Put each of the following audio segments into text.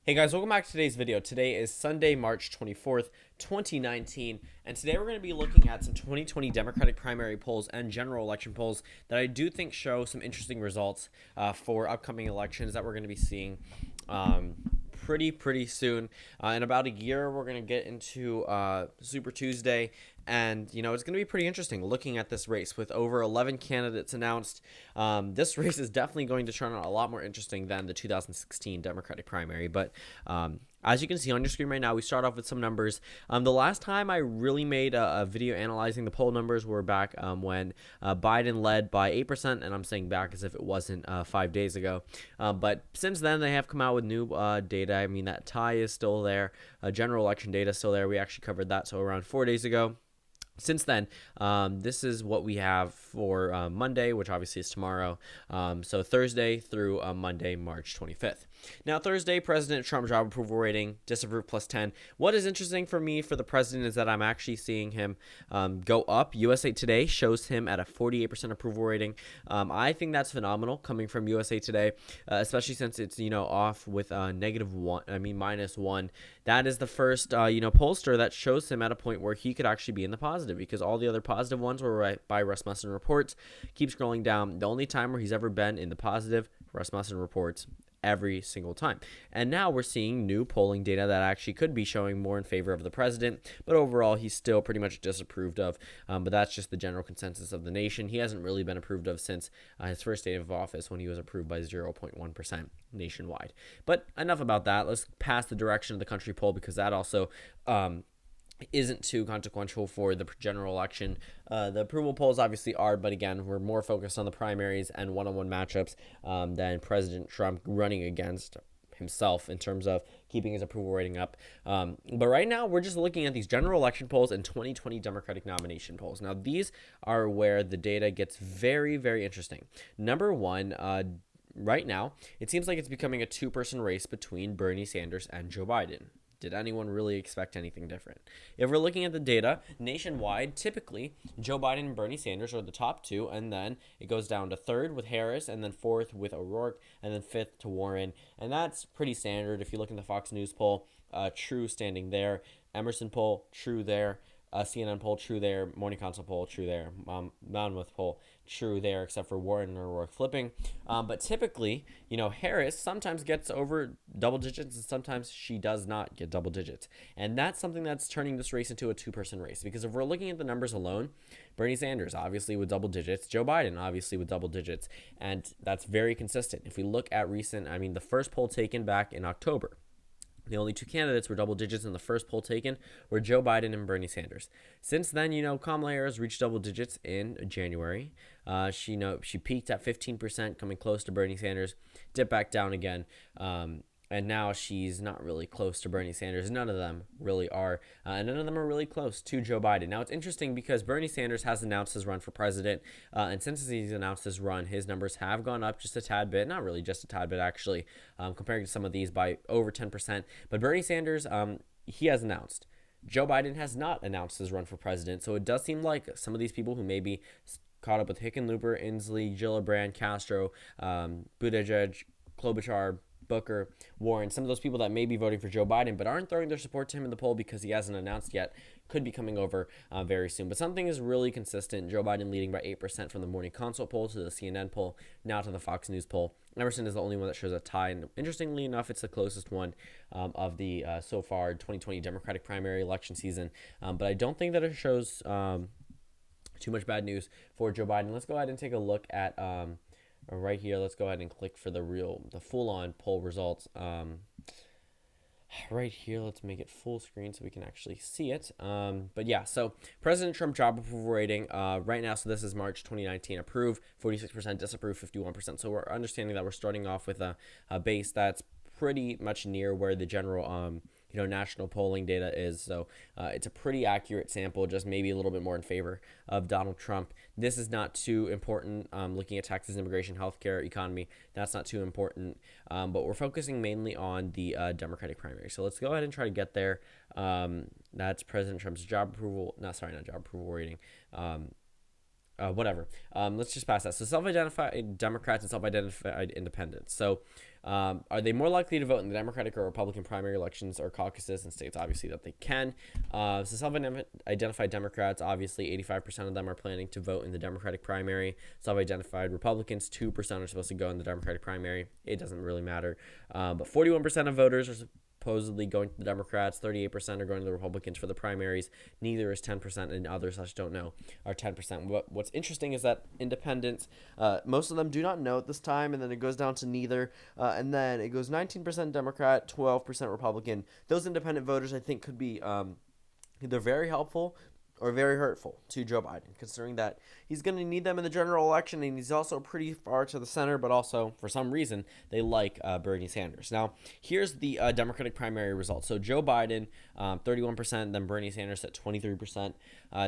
Hey guys, welcome back to today's video. Today is Sunday, March 24th, 2019, and today we're going to be looking at some 2020 Democratic primary polls and general election polls that I do think show some interesting results for upcoming elections that we're going to be seeing pretty soon. In about a year, we're going to get into Super Tuesday, and it's going to be pretty interesting looking at this race with over 11 candidates announced. This race is definitely going to turn out a lot more interesting than the 2016 Democratic primary. But as you can see on your screen right now, we start off with some numbers. The last time I really made a video analyzing the poll numbers were back when Biden led by 8%, and I'm saying back as if it wasn't 5 days ago. But since then, they have come out with new data. I mean, that tie is still there. General election data is still there. We actually covered that so around 4 days ago. Since then, this is what we have for Monday, which obviously is tomorrow. So Thursday through Monday, March 25th. Now, Thursday, President Trump job approval rating, disapprove plus 10. What is interesting for me for the president is that I'm actually seeing him go up. USA Today shows him at a 48% approval rating. I think that's phenomenal coming from USA Today, especially since it's, off with -1. That is the first, pollster that shows him at a point where he could actually be in the positive, because all the other positive ones were right by Rasmussen reports. Keep scrolling down. The only time where he's ever been in the positive, Rasmussen reports every single time. And now we're seeing new polling data that actually could be showing more in favor of the president, but overall he's still pretty much disapproved of. But that's just the general consensus of the nation. He hasn't really been approved of since his first day of office, when he was approved by 0.1% nationwide. But enough about that. Let's pass the direction of the country poll, because that also isn't too consequential for the general election. The approval polls obviously are, but again, we're more focused on the primaries and one-on-one matchups than President Trump running against himself in terms of keeping his approval rating up. But right now, we're just looking at these general election polls and 2020 Democratic nomination polls. Now, these are where the data gets very, very interesting. Number one, right now, it seems like it's becoming a two-person race between Bernie Sanders and Joe Biden. Did anyone really expect anything different? If we're looking at the data nationwide, typically Joe Biden and Bernie Sanders are the top two, and then it goes down to third with Harris, and then fourth with O'Rourke, and then fifth to Warren. And that's pretty standard. If you look in the Fox News poll, true standing there. Emerson poll, true there. CNN poll, true there. Morning Consult poll, true there. Monmouth poll, true there, except for Warren and O'Rourke flipping. But typically, Harris sometimes gets over double digits, and sometimes she does not get double digits. And that's something that's turning this race into a two-person race. Because if we're looking at the numbers alone, Bernie Sanders, obviously with double digits. Joe Biden, obviously with double digits. And that's very consistent. If we look at the first poll taken back in October, the only two candidates were double digits in the first poll taken were Joe Biden and Bernie Sanders. Since then, Kamala Harris reached double digits in January. She peaked at 15%, coming close to Bernie Sanders, dipped back down again. And now she's not really close to Bernie Sanders. None of them really are. And none of them are really close to Joe Biden. Now, it's interesting because Bernie Sanders has announced his run for president. And since he's announced his run, his numbers have gone up just a tad bit. Not really just a tad bit, actually, compared to some of these by over 10%. But Bernie Sanders, he has announced. Joe Biden has not announced his run for president. So it does seem like some of these people who may be caught up with Hickenlooper, Inslee, Gillibrand, Castro, Buttigieg, Klobuchar, Booker, Warren, some of those people that may be voting for Joe Biden but aren't throwing their support to him in the poll because he hasn't announced yet, could be coming over very soon. But something is really consistent. Joe Biden leading by 8% from the Morning Consult poll to the CNN poll, now to the Fox News poll. Emerson is the only one that shows a tie, and interestingly enough, it's the closest one of the so far 2020 Democratic primary election season. But I don't think that it shows too much bad news for Joe Biden. Let's go ahead and take a look at right here. Let's go ahead and click for the full-on poll results. Right here, let's make it full screen so we can actually see it. But yeah, so President Trump job approval rating right now, so this is March 2019, approve 46%, disapprove 51%. So we're understanding that we're starting off with a base that's pretty much near where the general national polling data is. So it's a pretty accurate sample, just maybe a little bit more in favor of Donald Trump. This is not too important. Looking at taxes, immigration, healthcare, economy, that's not too important. But we're focusing mainly on the Democratic primary. So let's go ahead and try to get there. That's President Trump's job approval. Not job approval rating. Whatever. Let's just pass that. So self-identified Democrats and self-identified independents. So Are they more likely to vote in the Democratic or Republican primary elections or caucuses in states? Obviously that they can. So self-identified Democrats, obviously 85% of them are planning to vote in the Democratic primary. Self-identified Republicans, 2% are supposed to go in the Democratic primary. It doesn't really matter. But 41% of voters are supposedly going to the Democrats, 38% are going to the Republicans for the primaries. Neither is 10%, and others I just don't know are 10%. What's interesting is that independents, most of them do not know at this time, and then it goes down to neither, and then it goes 19% Democrat, 12% Republican. Those independent voters I think could be either very helpful or very hurtful to Joe Biden, considering that he's going to need them in the general election, and he's also pretty far to the center, but also, for some reason, they like Bernie Sanders. Now, here's the Democratic primary results. So Joe Biden, 31%, then Bernie Sanders at 23%.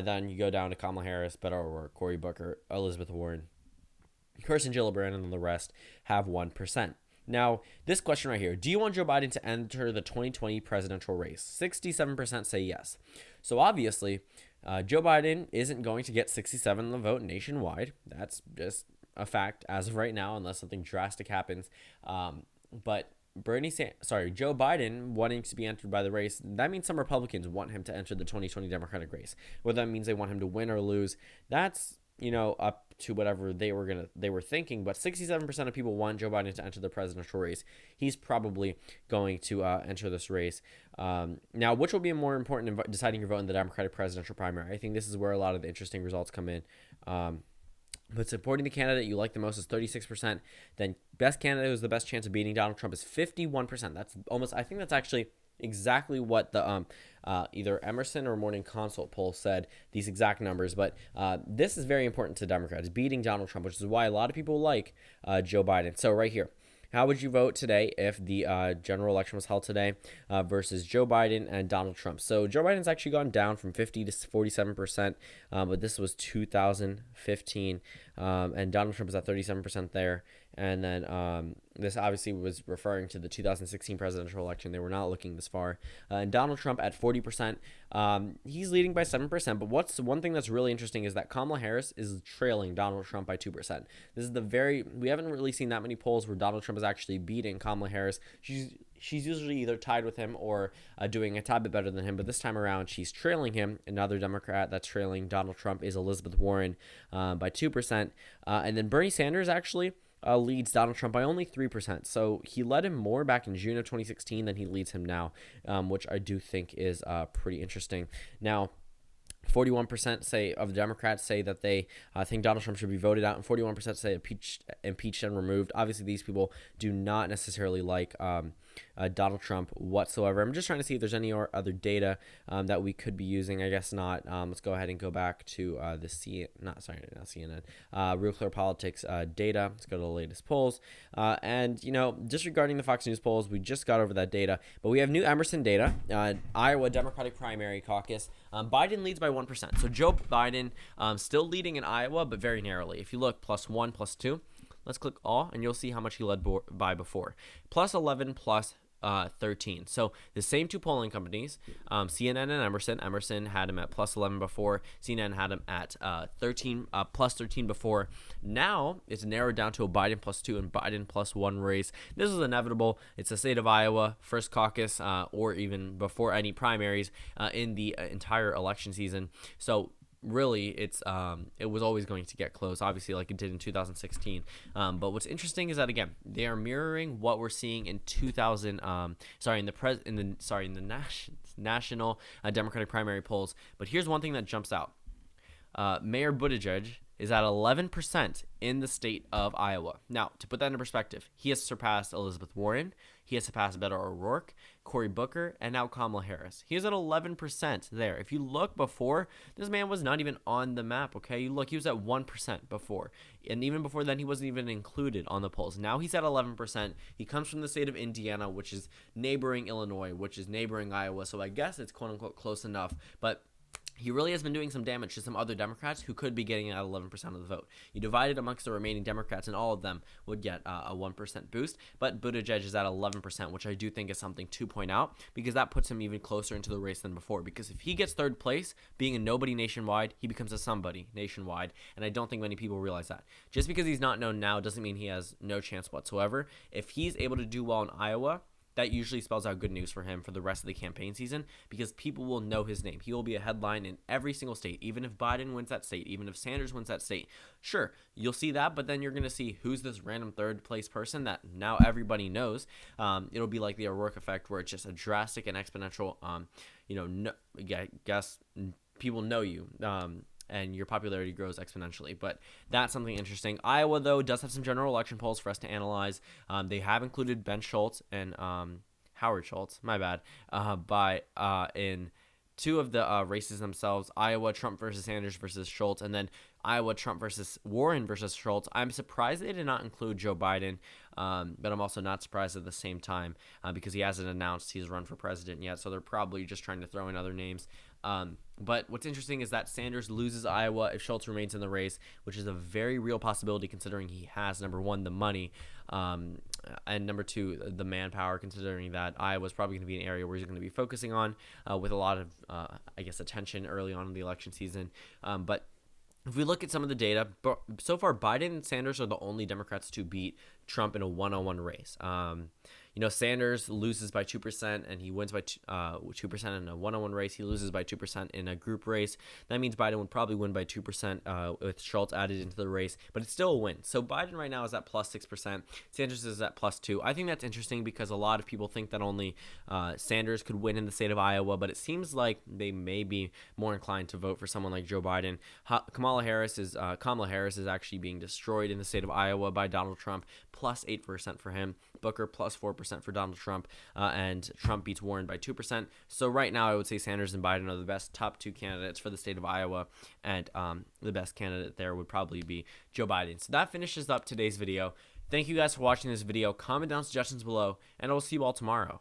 Then you go down to Kamala Harris, Beto O'Rourke, Cory Booker, Elizabeth Warren, Kirsten Gillibrand, and then the rest have 1%. Now, this question right here, do you want Joe Biden to enter the 2020 presidential race? 67% say yes. So obviously, Joe Biden isn't going to get 67 of the vote nationwide. That's just a fact as of right now, unless something drastic happens. But Joe Biden wanting to be entered by the race, that means some Republicans want him to enter the 2020 Democratic race. Whether that means they want him to win or lose, that's up to whatever they were thinking, but 67% of people want Joe Biden to enter the presidential race. He's probably going to enter this race. Now, which will be more important in deciding your vote in the Democratic presidential primary? I think this is where a lot of the interesting results come in. But supporting the candidate you like the most is 36%. Then best candidate who's the best chance of beating Donald Trump is 51%. That's almost, I think that's actually exactly what the either Emerson or Morning Consult poll said, these exact numbers. But this is very important to Democrats, beating Donald Trump, which is why a lot of people like Joe Biden. So right here, how would you vote today if the general election was held today versus Joe Biden and Donald Trump? So Joe Biden's actually gone down from 50 to 47%, but this was 2015, and Donald Trump is at 37% there. And then this obviously was referring to the 2016 presidential election. They were not looking this far. And Donald Trump at 40%. He's leading by 7%. But what's one thing that's really interesting is that Kamala Harris is trailing Donald Trump by 2%. This is we haven't really seen that many polls where Donald Trump is actually beating Kamala Harris. She's usually either tied with him or doing a tad bit better than him. But this time around, she's trailing him. Another Democrat that's trailing Donald Trump is Elizabeth Warren by 2%. And then Bernie Sanders actually leads Donald Trump by only 3%. So he led him more back in June of 2016 than he leads him now, which I do think is pretty interesting. Now, 41% say of the Democrats say that they think Donald Trump should be voted out, and 41% say impeached and removed. Obviously, these people do not necessarily like Donald Trump whatsoever. I'm just trying to see if there's any other data that we could be using. I guess not. Let's go ahead and go back to the CNN, Real Clear Politics data. Let's go to the latest polls. And disregarding the Fox News polls, we just got over that data, but we have new Emerson data. Iowa Democratic Primary Caucus. Biden leads by 1%. So Joe Biden still leading in Iowa, but very narrowly. If you look, +1, +2. Let's click all, and you'll see how much he led by before. +11, +13. So the same two polling companies, CNN and Emerson. Emerson had him at +11 before. CNN had him at +13 before. Now it's narrowed down to a Biden +2 and Biden +1 race. This is inevitable. It's the state of Iowa, first caucus, or even before any primaries in the entire election season. So really, it was always going to get close, obviously, like it did in 2016. But what's interesting is that, again, they are mirroring what we're seeing in the national Democratic primary polls. But here's one thing that jumps out: Mayor Buttigieg is at 11% in the state of Iowa. Now, to put that into perspective, he has surpassed Elizabeth Warren, he has surpassed Beto O'Rourke, Cory Booker, and now Kamala Harris. He is at 11% there. If you look before, this man was not even on the map, okay? You look, he was at 1% before. And even before then, he wasn't even included on the polls. Now he's at 11%. He comes from the state of Indiana, which is neighboring Illinois, which is neighboring Iowa. So I guess it's quote-unquote close enough. But he really has been doing some damage to some other Democrats who could be getting at 11% of the vote. You divide it amongst the remaining Democrats, and all of them would get a 1% boost. But Buttigieg is at 11%, which I do think is something to point out, because that puts him even closer into the race than before. Because if he gets third place, being a nobody nationwide, he becomes a somebody nationwide. And I don't think many people realize that. Just because he's not known now doesn't mean he has no chance whatsoever. If he's able to do well in Iowa, that usually spells out good news for him for the rest of the campaign season, because people will know his name. He will be a headline in every single state, even if Biden wins that state, even if Sanders wins that state. Sure, you'll see that, but then you're going to see who's this random third place person that now everybody knows. It'll be like the O'Rourke effect, where it's just a drastic and exponential, I guess people know you. And your popularity grows exponentially. But that's something interesting. Iowa, though, does have some general election polls for us to analyze. They have included Ben Schultz and Howard Schultz, my bad, in two of the races themselves. Iowa, Trump versus Sanders versus Schultz, and then Iowa, Trump versus Warren versus Schultz. I'm surprised they did not include Joe Biden, but I'm also not surprised at the same time, because he hasn't announced he's run for president yet, so they're probably just trying to throw in other names. But what's interesting is that Sanders loses Iowa if Schultz remains in the race, which is a very real possibility considering he has, number one, the money, and number two, the manpower, considering that Iowa is probably going to be an area where he's going to be focusing on with a lot of, attention early on in the election season. But if we look at some of the data, so far Biden and Sanders are the only Democrats to beat Trump in a one-on-one race. Sanders loses by 2% and he wins by 2% in a one-on-one race. He loses by 2% in a group race. That means Biden would probably win by 2% with Schultz added into the race, but it's still a win. So Biden right now is at plus 6%. Sanders is at plus 2%. I think that's interesting because a lot of people think that only Sanders could win in the state of Iowa, but it seems like they may be more inclined to vote for someone like Joe Biden. Kamala Harris is actually being destroyed in the state of Iowa by Donald Trump, plus 8% for him. Booker plus 4% for Donald Trump, and Trump beats Warren by 2%. So right now I would say Sanders and Biden are the best top two candidates for the state of Iowa, and the best candidate there would probably be Joe Biden. So that finishes up today's video. Thank you guys for watching this video. Comment down suggestions below, and I will see you all tomorrow.